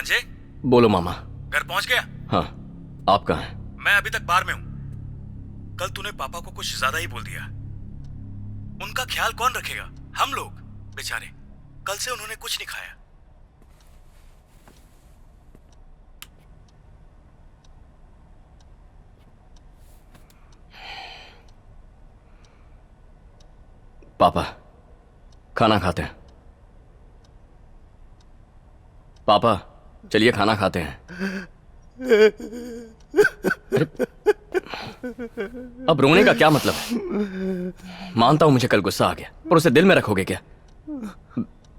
संजय, बोलो मामा। घर पहुंच गया? हाँ, आप कहाँ हैं? मैं अभी तक बाहर में हूं। कल तूने पापा को कुछ ज्यादा ही बोल दिया। उनका ख्याल कौन रखेगा? हम लोग बेचारे, कल से उन्होंने कुछ नहीं खाया। पापा, खाना खाते हैं। पापा, चलिए खाना खाते हैं। अरे, अब रोने का क्या मतलब है? मानता हूं मुझे कल गुस्सा आ गया, पर उसे दिल में रखोगे क्या?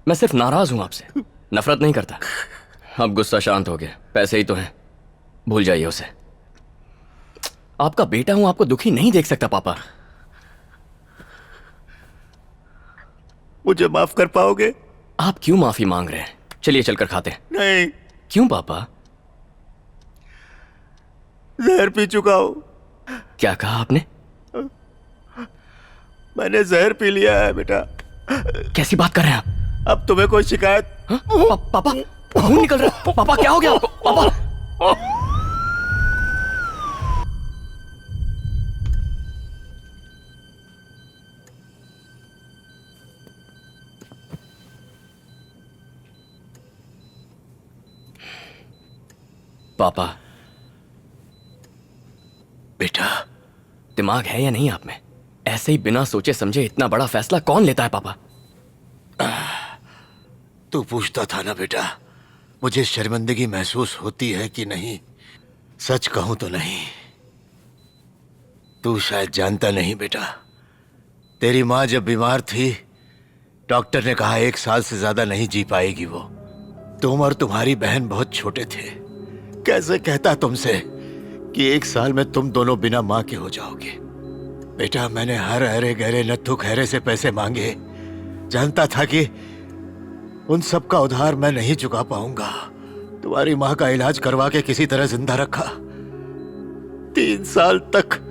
मैं सिर्फ नाराज हूं आपसे, नफरत नहीं करता। अब गुस्सा शांत हो गया, पैसे ही तो हैं, भूल जाइए उसे। आपका बेटा हूं, आपको दुखी नहीं देख सकता पापा। मुझे माफ कर पाओगे? आप क्यों माफी मांग रहे हैं? चलिए चलकर खाते हैं। नहीं। क्यों पापा? जहर पी चुका हूं। क्या कहा आपने? मैंने जहर पी लिया है बेटा। कैसी बात कर रहे हैं आप? अब तुम्हें कोई शिकायत? पापा, खून निकल रहा है। पापा, क्या हो गया आपको? पापा, पापा, बेटा, दिमाग है या नहीं आप में? ऐसे ही बिना सोचे समझे इतना बड़ा फैसला कौन लेता है पापा? तू पूछता था ना बेटा, मुझे शर्मिंदगी महसूस होती है कि नहीं। सच कहूं तो नहीं। तू शायद जानता नहीं बेटा, तेरी माँ जब बीमार थी, डॉक्टर ने कहा 1 साल से ज्यादा नहीं जी पाएगी वो। तुम और तुम्हारी बहन बहुत छोटे थे। कैसे कहता तुमसे कि 1 साल में तुम दोनों बिना माँ के हो जाओगे। बेटा, मैंने हर अरे गहरे नत्थु खैरे से पैसे मांगे। जानता था कि उन सब का उधार मैं नहीं चुका पाऊंगा। तुम्हारी माँ का इलाज करवा के किसी तरह जिंदा रखा। 3 साल तक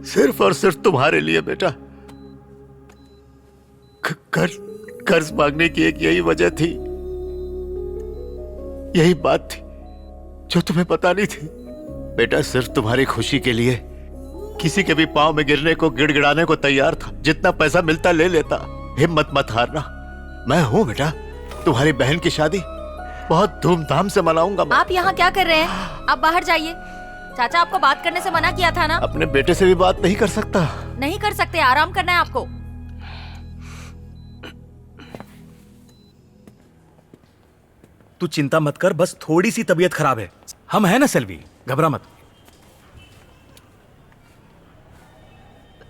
सिर्फ और सिर्फ तुम्हारे लिए बेटा। कर्ज मांगने की एक यही वजह थी, यही बात थी जो तुम्हें पता नहीं थी। बेटा, सिर्फ तुम्हारी खुशी के लिए किसी के भी पांव में गिरने को, गिड़गिड़ाने को तैयार था। जितना पैसा मिलता ले लेता। हिम्मत मत हारना। मैं हूं बेटा। तुम्हारी बहन की शादी बहुत धूमधाम से मनाऊंगा मैं। आप यहाँ क्या कर रहे हैं? आप बाहर जाइए। चाचा आपको बात करने से मना किया था ना? अपने बेटे से भी बात नहीं कर सकता? नहीं कर सकते, आराम करना है आपको। तू चिंता मत कर, बस थोड़ी सी तबीयत खराब है। हम है ना सेल्वी, घबरा मत।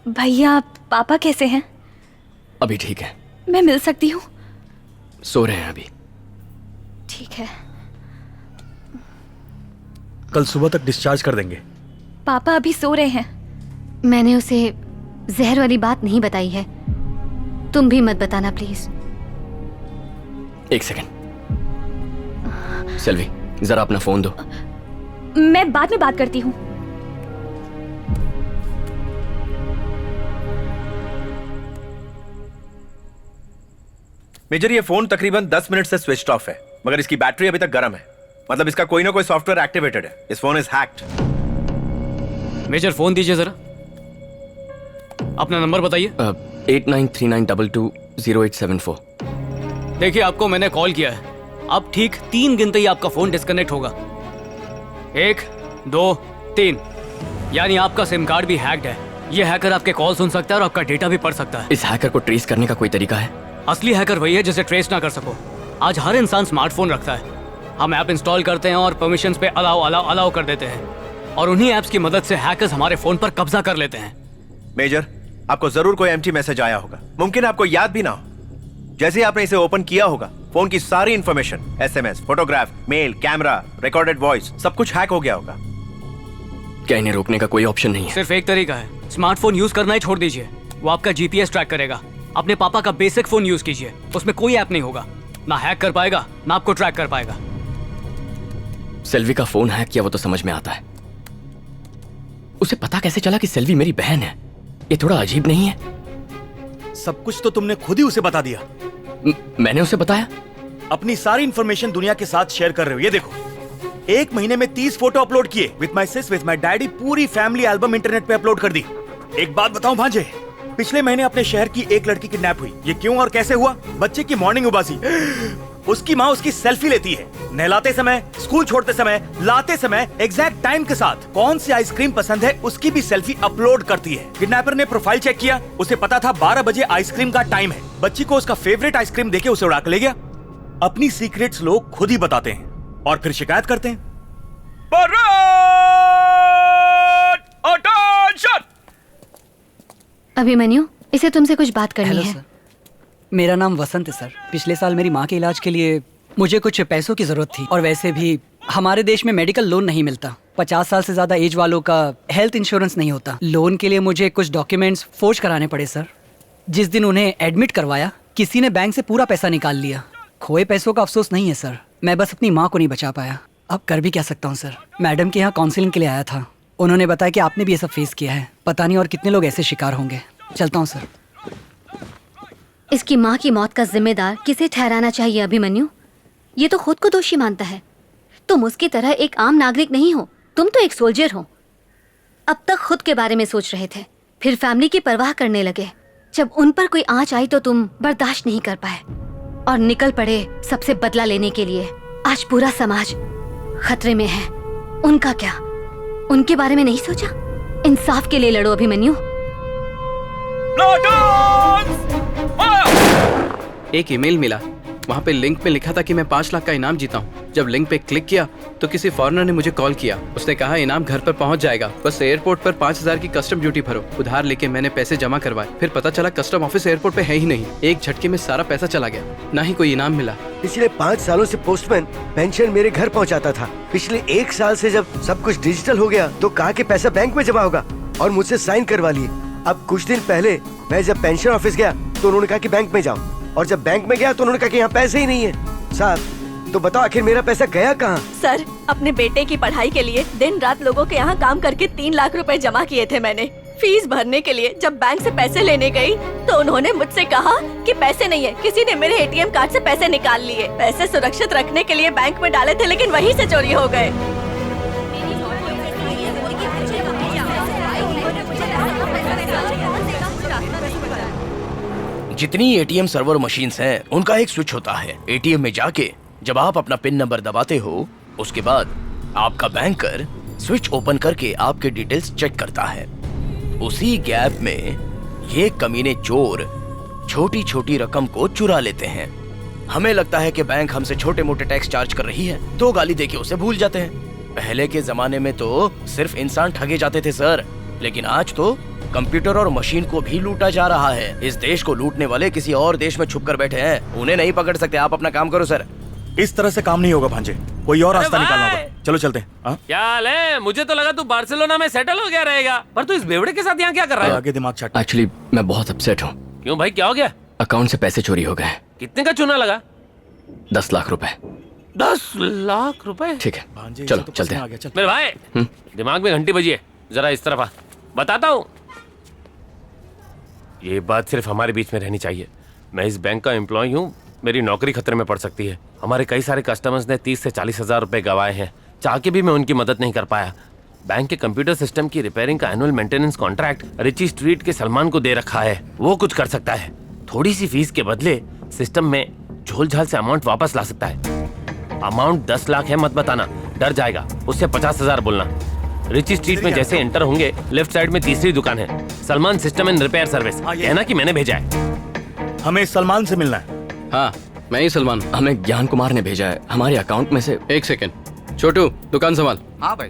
भैया, पापा कैसे हैं? अभी ठीक है। मैं मिल सकती हूँ? सो रहे हैं अभी। ठीक है। कल सुबह तक डिस्चार्ज कर देंगे। पापा अभी सो रहे हैं। मैंने उसे जहर वाली बात नहीं बताई है। तुम भी मत बताना प्लीज। 1 सेकंड। सेल्वी, जरा अपना फोन दो। मैं बाद में बात करती हूँ। मेजर, ये फोन तकरीबन 10 मिनट से स्विच ऑफ है, मगर इसकी बैटरी अभी तक गर्म है। मतलब इसका कोई ना कोई सॉफ्टवेयर एक्टिवेटेड है। इस phone is hacked. Major, phone दीजिए जरा। अपना नंबर बताइए। 8939220874। देखिए, आपको मैंने कॉल किया है। अब ठीक 3 गिनते ही आपका फोन डिस्कनेक्ट होगा। 1 2 3। यानी आपका सिम कार्ड भी हैक्ड है। ये हैकर आपके कॉल सुन सकता है और आपका डेटा भी पढ़ सकता है। इस हैकर को ट्रेस करने का कोई तरीका है? असली हैकर वही है जिसे ट्रेस ना कर सको। आज हर इंसान स्मार्टफोन रखता है। हम ऐप इंस्टॉल करते हैं और परमिशंस पे अलाउ कर देते हैं, और उन्हीं ऐप्स की मदद से हैकर्स हमारे फोन पर कब्जा कर लेते हैं। मेजर, आपको जरूर कोई एम्प्टी मैसेज आया होगा। मुमकिन है आपको याद भी ना हो। जैसे ही आपने इसे ओपन किया होगा, फोन की सारी information, SMS, photograph, mail, camera, recorded voice, सब कुछ हैक हो गया होगा। क्या इन्हें रोकने का कोई ऑप्शन नहीं है? सिर्फ एक तरीका है, स्मार्टफोन यूज करना ही छोड़ दीजिए। वो आपका GPS ट्रैक करेगा। अपने पापा का बेसिक फोन यूज कीजिए, उसमें कोई ऐप नहीं होगा। ना हैक कर पाएगा, ना आपको ट्रैक कर पाएगा। सेल्वी का फोन हैक किया वो तो समझ में आता है। उसे पता कैसे चला कि सेल्वी मेरी बहन है? ये थोड़ा अजीब नहीं है? सब कुछ तो तुमने खुद ही उसे बता दिया। मैंने उसे बताया? अपनी सारी इंफॉर्मेशन दुनिया के साथ शेयर कर रहे हो। ये देखो, 1 महीने में 30 फोटो अपलोड किए, with my sis, with my daddy, पूरी फैमिली एल्बम इंटरनेट पे अपलोड कर दी। एक बात बताऊं भांजे, पिछले महीने अपने शहर की एक लड़की किडनैप हुई। ये क्यों और कैसे हुआ? बच्चे की मॉर्निंग उबासी, उसकी माँ उसकी सेल्फी लेती है, नहलाते समय, स्कूल छोड़ते समय, लाते समय, एग्जैक्ट टाइम के साथ। कौन सी आइसक्रीम पसंद है उसकी भी सेल्फी अपलोड करती है। किडनैपर ने प्रोफाइल चेक किया, उसे पता था 12 बजे आइसक्रीम का टाइम है। बच्ची को उसका फेवरेट आइसक्रीम देके उसे उड़ा के ले गया। अपनी सीक्रेट्स लोग खुद ही बताते हैं और फिर शिकायत करते हैं। अभिमन्यु, इसे तुमसे कुछ बात करनी हेलो है। सर, मेरा नाम वसंत है सर। पिछले साल मेरी माँ के इलाज के लिए मुझे कुछ पैसों की जरूरत थी, और वैसे भी हमारे देश में मेडिकल लोन नहीं मिलता। 50 साल से ज्यादा एज वालों का हेल्थ इंश्योरेंस नहीं होता। लोन के लिए मुझे कुछ डॉक्यूमेंट्स फोर्ज कराने पड़े सर। जिस दिन उन्हें एडमिट करवाया, किसी ने बैंक से पूरा पैसा निकाल लिया। खोए पैसों का अफसोस नहीं है सर, मैं बस अपनी माँ को नहीं बचा पाया। अब कर भी क्या सकता हूँ सर। मैडम के यहाँ काउंसलिंग के लिए आया था, उन्होंने बताया कि आपने भी ये सब फेस किया है। पता नहीं और कितने लोग ऐसे शिकार होंगे। चलता हूँ सर। इसकी माँ की मौत का जिम्मेदार किसे ठहराना चाहिए अभिमन्यु? ये तो खुद को दोषी मानता है। तुम उसकी तरह एक आम नागरिक नहीं हो, तुम तो एक सोल्जर हो। अब तक खुद के बारे में सोच रहे थे, फिर फैमिली की परवाह करने लगे। जब उन पर कोई आंच आई तो तुम बर्दाश्त नहीं कर पाए और निकल पड़े सबसे बदला लेने के लिए। आज पूरा समाज खतरे में है। उनका क्या? उनके बारे में नहीं सोचा? इंसाफ के लिए लड़ो अभिमन्यु। एक ईमेल मिला, वहाँ पे लिंक में लिखा था कि मैं 5 लाख का इनाम जीता हूँ। जब लिंक पे क्लिक किया तो किसी फॉरेनर ने मुझे कॉल किया। उसने कहा इनाम घर पर पहुँच जाएगा, बस एयरपोर्ट पर 5000 की कस्टम ड्यूटी भरो। उधार लेके मैंने पैसे जमा करवाए, फिर पता चला कस्टम ऑफिस एयरपोर्ट पे है ही नहीं। एक झटके में सारा पैसा चला गया, ना ही कोई इनाम मिला। पिछले 5 सालों से पोस्टमैन पेंशन मेरे घर पहुंचाता था। पिछले 1 साल से जब सब कुछ डिजिटल हो गया तो कहा कि पैसा बैंक में जमा होगा और मुझसे साइन करवा लिए। अब कुछ दिन पहले मैं जब पेंशन ऑफिस गया तो उन्होंने कहा कि बैंक में जाओ, और जब बैंक में गया तो उन्होंने कहा कि यहाँ पैसे ही नहीं है। साहब तो बताओ आखिर मेरा पैसा गया कहाँ? सर, अपने बेटे की पढ़ाई के लिए दिन रात लोगों के यहाँ काम करके 3 लाख रुपए जमा किए थे मैंने। फीस भरने के लिए जब बैंक से पैसे लेने गई तो उन्होंने मुझसे कहा कि पैसे नहीं है, किसी ने मेरे ATM कार्ड से पैसे निकाल लिए। पैसे सुरक्षित रखने के लिए बैंक में डाले थे, लेकिन वहीं से चोरी हो गए। जितनी एटीएम सर्वर मशीन्स हैं, उनका एक स्विच होता है। एटीएम में जाके जब आप अपना पिन नंबर दबाते हो, उसके बाद आपका बैंकर स्विच ओपन करके आपके डिटेल्स चेक करता है। उसी गैप में ये कमीने चोर छोटी छोटी रकम को चुरा लेते हैं। हमें लगता है कि बैंक हमसे छोटे मोटे टैक्स चार्ज कर रही है, तो गाली देके उसे भूल जाते हैं। पहले के जमाने में तो सिर्फ इंसान ठगे जाते थे सर, लेकिन आज तो कंप्यूटर और मशीन को भी लूटा जा रहा है। इस देश को लूटने वाले किसी और देश में छुप कर बैठे हैं, उन्हें नहीं पकड़ सकते। आप अपना काम करो सर। इस तरह से काम नहीं होगा भांजे, कोई और रास्ता निकालना होगा। चलो चलते हैं। क्या हाल है? मुझे तो लगा तू बार्सिलोना में सेटल हो गया रहेगा, पर तू इस बेवड़े के साथ यहाँ क्या कर रहा है? आगे दिमाग चाट। एक्चुअली मैं बहुत अपसेट हूँ। क्यों भाई, क्या हो गया? अकाउंट से पैसे चोरी हो गए। कितने का चूना लगा? 10 लाख रुपए। 10 लाख रुपए? ठीक है, चलो चलते हैं। मेरे भाई, दिमाग में घंटी बजी है, जरा इस तरफ आ, बताता हूँ। ये बात सिर्फ हमारे बीच में रहनी चाहिए। मैं इस बैंक का एम्प्लॉय हूँ, मेरी नौकरी खतरे में पड़ सकती है। हमारे कई सारे कस्टमर्स ने 30 से 40 हजार रुपए गंवाए हैं। चाह के भी मैं उनकी मदद नहीं कर पाया। बैंक के कंप्यूटर सिस्टम की रिपेयरिंग का annual maintenance contract Ritchie Street के सलमान को दे रखा है। वो कुछ कर सकता है, थोड़ी सी फीस के बदले सिस्टम में झोल झाल से अमाउंट वापस ला सकता है। अमाउंट 10 लाख है, मत बताना, डर जाएगा। उससे 50,000 बोलना। रिची स्ट्रीट में जैसे एंटर होंगे, लेफ्ट साइड में तीसरी दुकान है, Salman system and repair service. कहना कि मैंने भेजा है। हमें सलमान से मिलना है। हाँ, मैं ही सलमान। हमें ज्ञान कुमार ने भेजा है, हमारे अकाउंट में से। एक सेकंड, छोटू दुकान संभाल। हाँ भाई।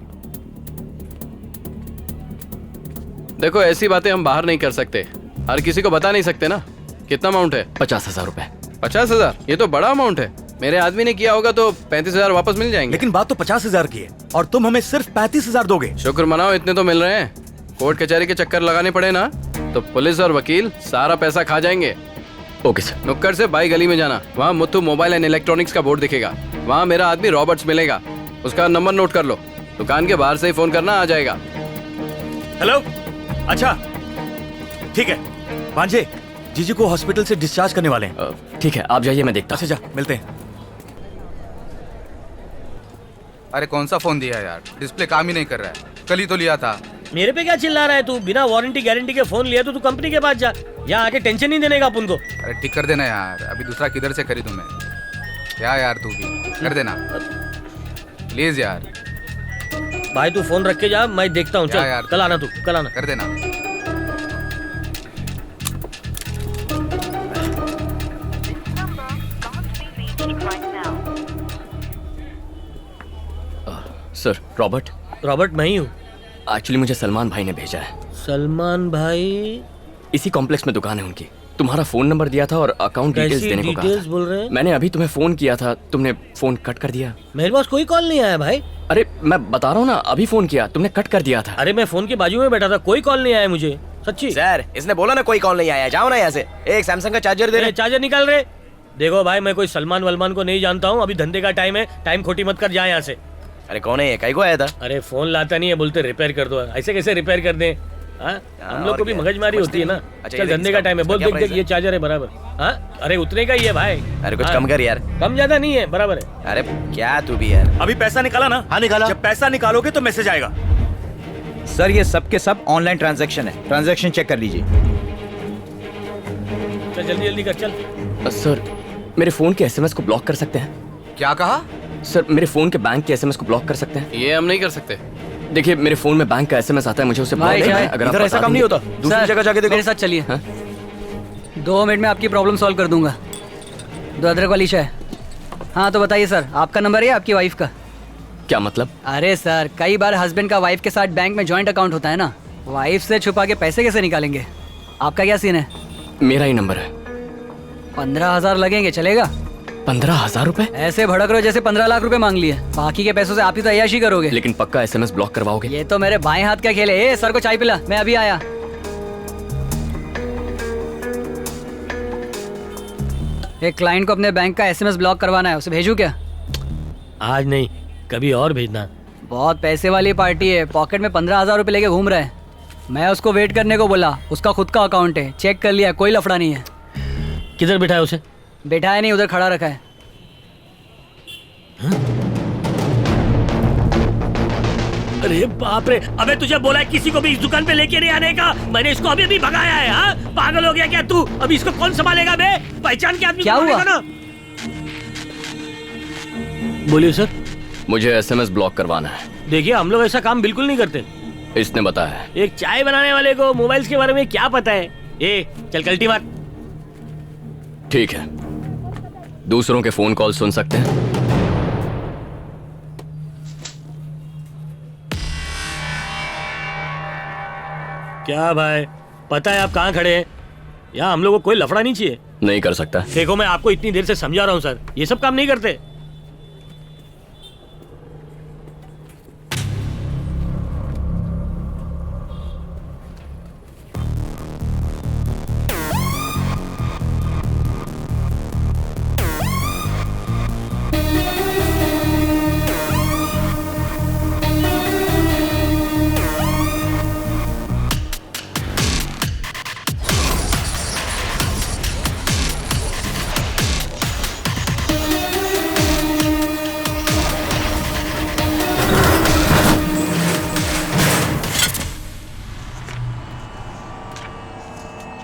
देखो, ऐसी बातें हम बाहर नहीं कर सकते, हर किसी को बता नहीं सकते ना। कितना अमाउंट है? 50,000 रुपए। 50,000? ये तो बड़ा अमाउंट है। मेरे आदमी ने किया होगा तो 35,000 वापस मिल जाएंगे। लेकिन बात तो 50,000 की है और तुम हमें सिर्फ 35,000 दोगे। शुक्र मनाओ, इतने तो मिल रहे हैं। कोर्ट कचहरी के चक्कर लगाने पड़े ना तो पुलिस और वकील सारा पैसा खा जाएंगे। Okay sir. नुक्कड़ से बाई गली में जाना, वहाँ मुथु मोबाइल एंड इलेक्ट्रॉनिक्स का बोर्ड दिखेगा। वहाँ मेरा आदमी रॉबर्ट्स मिलेगा, उसका नंबर नोट कर लो। दुकान के बाहर से ही फोन करना, आ जाएगा। हेलो, अच्छा ठीक है। भांजे, जीजी को हॉस्पिटल से डिस्चार्ज करने वाले हैं। ठीक है, आप जाइए, मैं देखता। अच्छा जा, मिलते हैं। अरे कौन सा फोन दिया यार, डिस्प्ले काम ही नहीं कर रहा है। कल ही तो लिया था। मेरे पे क्या चिल्ला रहा है तू? बिना वारंटी गारंटी के फोन लिया तो तू कंपनी के पास जा, यहाँ आके टेंशन नहीं देने का अपन को। अरे ठीक कर देना यार, अभी दूसरा किधर से खरीदूं मैं? क्या यार तू भी कर देना प्लीज यार। भाई तू फोन रख के जा, मैं देखता हूँ। चल यार, कल आना, तू कल आना। कर देना। Sir Robert. रॉबर्ट मैं ही हूँ। एक्चुअली मुझे सलमान भाई ने भेजा है। सलमान भाई? इसी कॉम्प्लेक्स में दुकान है उनकी। तुम्हारा फोन नंबर दिया था और अकाउंट डिटेल्स देने को कहा डिटेल्स था। बोल रहे हैं? मैंने अभी तुम्हें फोन किया था, तुमने फोन कट कर दिया। मेरे पास कोई कॉल नहीं आया भाई। अरे मैं बता रहा हूँ ना, अभी फोन किया, तुमने कट कर दिया था। अरे मैं फोन के बाजू में बैठा था, कोई कॉल नहीं आया मुझे, सच्ची। सर इसने बोला ना कोई कॉल नहीं आया, जाओ ना यहाँ से। एक सैमसंग का चार्जर दे रहे। चार्जर निकाल रहे। देखो भाई मैं कोई सलमान वलमान को नहीं जानता हूँ, अभी धंधे का टाइम है, टाइम खोटी मत कर, जा यहाँ से। अरे कौन है ये, कहीं को आया था? अरे फोन लाता नहीं है, बोलते रिपेयर कर दो। ऐसे कैसे रिपेयर कर दें? हम लोग को भी मगजमारी होती है ना। चल धंधे का टाइम है, बोल। देख देख ये चार्जर है बराबर। हाँ अरे उतने का ही है भाई। अरे कुछ कम कर यार। कम ज्यादा नहीं है, बराबर है। अरे क्या तू भी यार। अभी पैसा निकाला ना? हाँ निकाला। जब पैसा निकालोगे तो मैसेज आएगा। सर ये सब के सब ऑनलाइन ट्रांजैक्शन है, ट्रांजैक्शन चेक कर लीजिए। चल जल्दी जल्दी कर चल। सर मेरे फोन के एसएमएस को ब्लॉक कर सकते हैं? क्या कहा? सर मेरे फोन के बैंक के एसएमएस को ब्लॉक कर सकते हैं? ये हम नहीं कर सकते। देखिए मेरे फोन में बैंक का एसएमएस आता है, मुझे उसे ब्लॉक करना है। अगर आप ऐसा काम नहीं होता, दूसरी जगह जाके देखो। मेरे साथ चलिए। 2 मिनट में आपकी प्रॉब्लम सॉल्व कर दूंगा। 2 अदरक वाली चाय। हाँ तो बताइए सर, आपका नंबर है आपकी वाइफ का? क्या मतलब? अरे सर कई बार हस्बैंड का वाइफ के साथ बैंक में जॉइंट अकाउंट होता है ना, वाइफ से छुपा के पैसे कैसे निकालेंगे? आपका क्या सीन है? मेरा ही नंबर है। 15,000 लगेंगे, चलेगा? 15,000 रुपए? ऐसे भड़क रहे जैसे 15 लाख रुपए मांग लिए। बाकी के पैसों से आप ही तो अय्याशी करोगे। लेकिन पक्का एसएमएस ब्लॉक करवाओगे? ये तो मेरे बाएं हाथ का खेल है। ए सर को चाय पिला, मैं अभी आया। एक क्लाइंट को अपने बैंक का एसएमएस ब्लॉक करवाना है, उसे भेजूं क्या? आज नहीं, कभी और भेजना। बहुत पैसे वाली पार्टी है, पॉकेट में 15,000 रुपए लेके घूम रहा है। मैं उसको वेट करने को बोला, उसका खुद का अकाउंट है, चेक कर लिया, कोई लफड़ा नहीं है। किधर बिठा है उसे? बैठा है नहीं, उधर खड़ा रखा है। अरे बाप रे, अबे तुझे बोला है किसी को भी इस दुकान पे लेके नहीं आने का। मैंने इसको अभी अभी भगाया है। हाँ पागल हो गया क्या तू? अभी इसको कौन संभालेगा बे? पहचान के आदमी क्या हुआ? ना। बोलिए सर। मुझे एसएमएस ब्लॉक करवाना है। देखिए हम लोग ऐसा काम बिल्कुल नहीं करते। इसने बताया। एक चाय बनाने वाले को मोबाइल्स के बारे में क्या पता है? ए चल कल्टी मार। ठीक है, दूसरों के फोन कॉल सुन सकते हैं? क्या भाई, पता है आप कहाँ खड़े हैं? यहाँ हम लोग को कोई लफड़ा नहीं चाहिए। नहीं कर सकता। देखो मैं आपको इतनी देर से समझा रहा हूँ सर, ये सब काम नहीं करते।